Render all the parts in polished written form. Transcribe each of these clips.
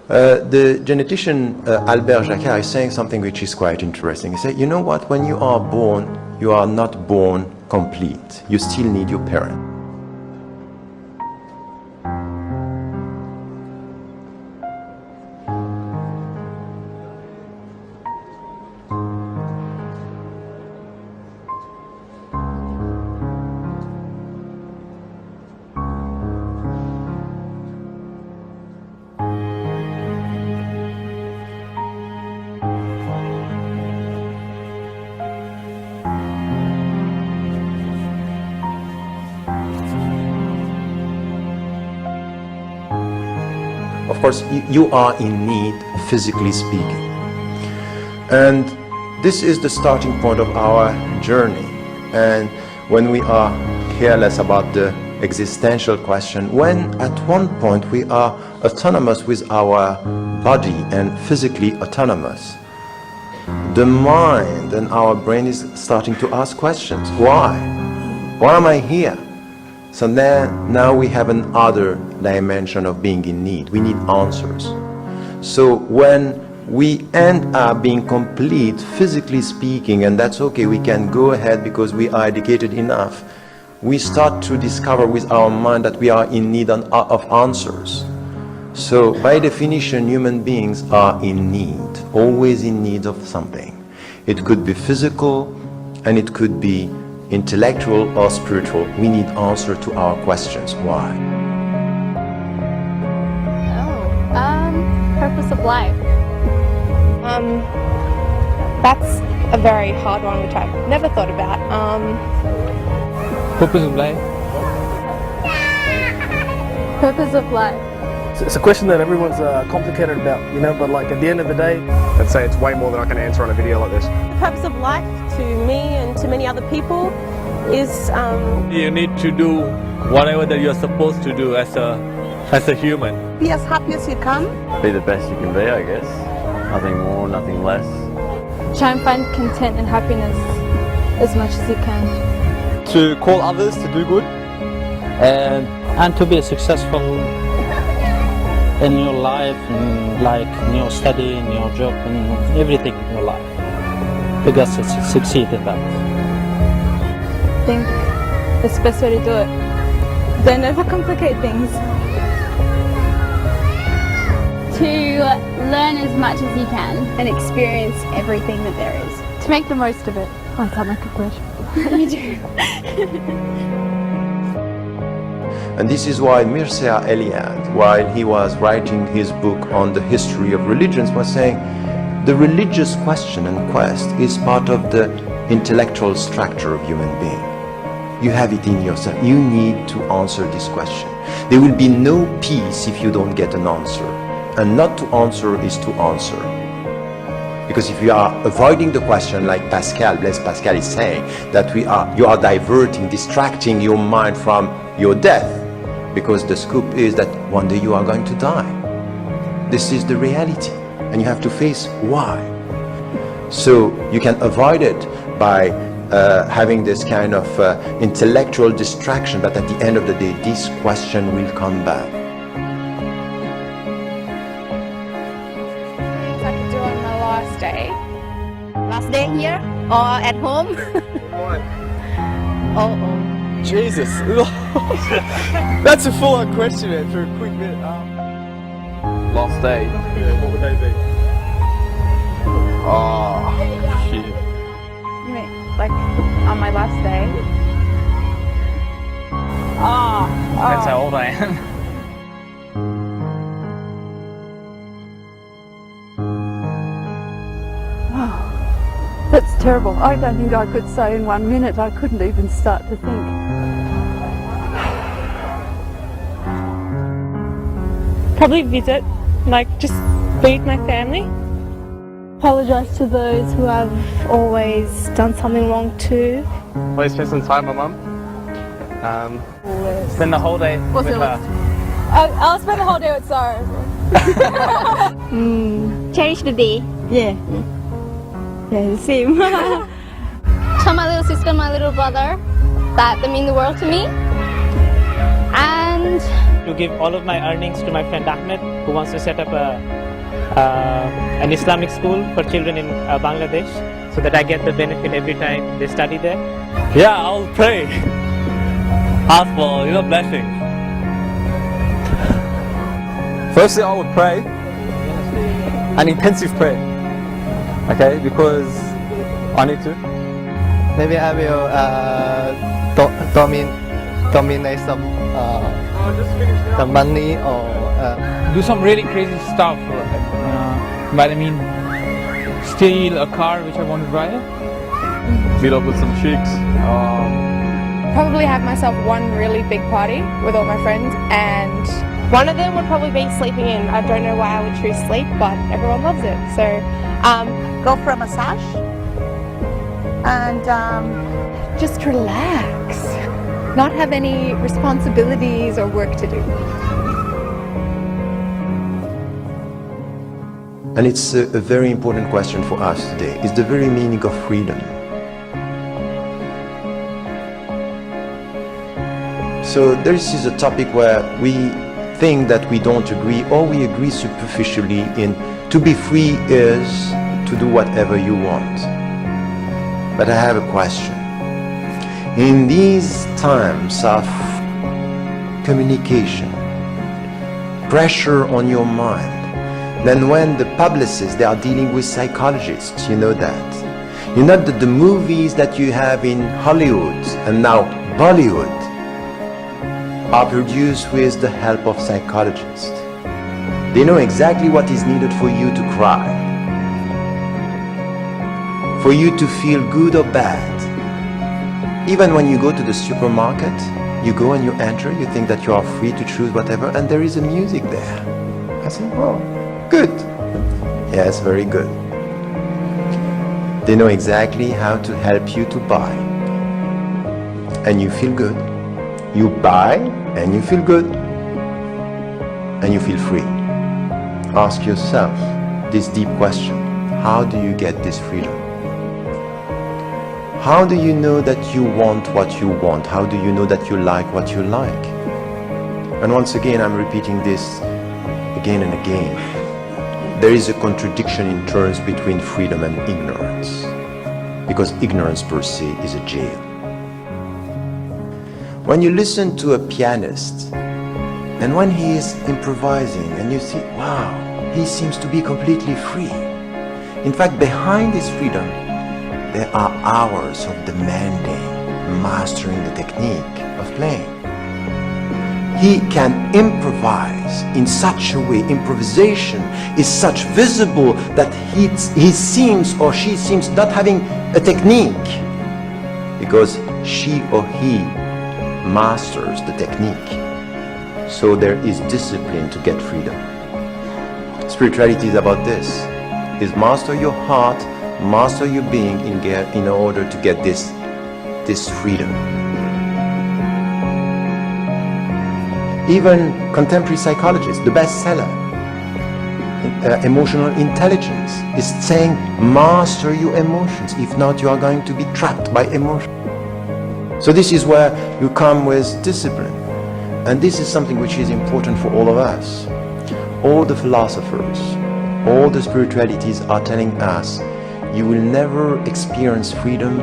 The genetician Albert Jacquard is saying something which is quite interesting. He said, you know what, when you are born, you are not born complete. You still need your parent. Of course, you are in need, physically speaking. And this is the starting point of our journey. And when we are careless about the existential question, when at one point we are autonomous with our body and physically autonomous, the mind and our brain is starting to ask questions. Why? Why am I here? So now we have another dimension of being in need. We need answers. So when we end up being complete, physically speaking, and that's okay, we can go ahead because we are educated enough, we start to discover with our mind that we are in need of answers. So by definition, human beings are in need, always in need of something. It could be physical and it could be intellectual or spiritual. We need answer to our questions. Why? Purpose of life. That's a very hard one which I've never thought about. Purpose of life. Purpose of life. It's a question that everyone's complicated about, you know, but like at the end of the day, I'd say it's way more than I can answer on a video like this. The purpose of life to me and to many other people is You need to do whatever that you're supposed to do as a human. Be as happy as you can. Be the best you can be, I guess. Nothing more, nothing less. Try and find content and happiness as much as you can. To call others to do good and to be successful in your life, and like in your study, in your job, and everything in your life. Because to succeed in that. I think it's the best way to do it. Don't overcomplicate things. To learn as much as you can and experience everything that there is. To make the most of it. Once I make a question. You do. And this is why Mircea Eliade, while he was writing his book on the history of religions, was saying the religious question and quest is part of the intellectual structure of human being. You have it in yourself. You need to answer this question. There will be no peace if you don't get an answer. And not to answer is to answer. Because if you are avoiding the question, like Blaise Pascal is saying, that you are diverting, distracting your mind from your death. Because the scoop is that one day you are going to die. This is the reality. And you have to face why. So you can avoid it by having this kind of intellectual distraction, but at the end of the day, this question will come back. things I could do on my last day. Last day here or at home? Oh. Jesus. That's a full-on question, man, for a quick minute. Last day. Yeah, what would they be? Oh, shit. You mean, like, on my last day? That's how old I am. That's terrible. I don't think I could say in 1 minute. I couldn't even start to think. Probably visit, like just be with my family. Apologise to those who have always done something wrong too. Please spend some time with my mum. Spend the whole day with her. I'll spend the whole day with Sarah. Cherish the day. Yeah. Yeah, the same. Tell my little sister and my little brother that they mean the world to me. And to give all of my earnings to my friend Ahmed, who wants to set up an Islamic school for children in Bangladesh, so that I get the benefit every time they study there. Yeah, I'll pray. Ask for, blessings. Firstly, I would pray an intensive prayer, okay, because I need to. Maybe I will dominate some money or do some really crazy stuff. But I mean, steal a car which I want to drive. Meet up with some chicks. Probably have myself one really big party with all my friends, and one of them would probably be sleeping in. I don't know why I would choose sleep, but everyone loves it. So, go for a massage and just relax. Not have any responsibilities or work to do. And it's a very important question for us today. It's the very meaning of freedom. So this is a topic where we think that we don't agree, or we agree superficially in to be free is to do whatever you want. But I have a question. In these times of communication, pressure on your mind, then when the publicists, they are dealing with psychologists, you know that. You know that the movies that you have in Hollywood and now Bollywood are produced with the help of psychologists. They know exactly what is needed for you to cry, for you to feel good or bad. Even when you go to the supermarket, you go and you enter, you think that you are free to choose whatever, and there is a music there. I say, well, good. Yes, very good. They know exactly how to help you to buy. And you feel good. You buy and you feel good. And you feel free. Ask yourself this deep question. How do you get this freedom? How do you know that you want what you want? How do you know that you like what you like? And once again, I'm repeating this again and again. There is a contradiction in terms between freedom and ignorance, because ignorance per se is a jail. When you listen to a pianist, and when he is improvising, and you see, wow, he seems to be completely free. In fact, behind this freedom, there are hours of demanding, mastering the technique of playing. He can improvise in such a way, improvisation is such visible that he seems or she seems not having a technique, because she or he masters the technique. So there is discipline to get freedom. Spirituality is about this, is master your heart, master your being in order to get this freedom. Even contemporary psychologists, the bestseller, Emotional Intelligence, is saying master your emotions. If not, you are going to be trapped by emotion. So this is where you come with discipline. And this is something which is important for all of us. All the philosophers, all the spiritualities are telling us you will never experience freedom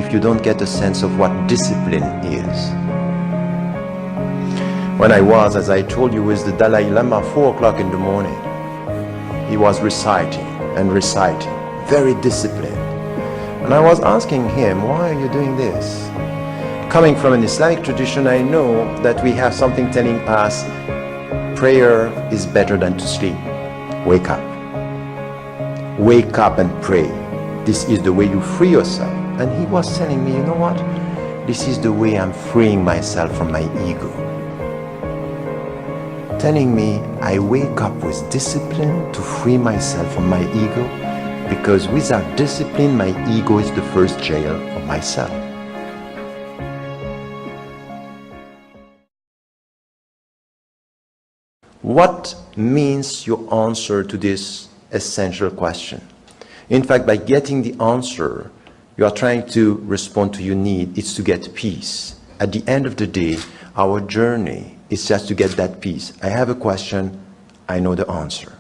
if you don't get a sense of what discipline is. When I was, as I told you, with the Dalai Lama, 4 o'clock in the morning, he was reciting and reciting, very disciplined. And I was asking him, why are you doing this? Coming from an Islamic tradition, I know that we have something telling us prayer is better than to sleep. Wake up. Wake up and pray. This is the way you free yourself. And he was telling me, you know what? This is the way I'm freeing myself from my ego. Telling me I wake up with discipline to free myself from my ego, because without discipline, my ego is the first jail of myself. What means your answer to this essential question? In fact, by getting the answer, you are trying to respond to your need. It's to get peace. at the end of the day, our journey is just to get that peace. I have a question, I know the answer.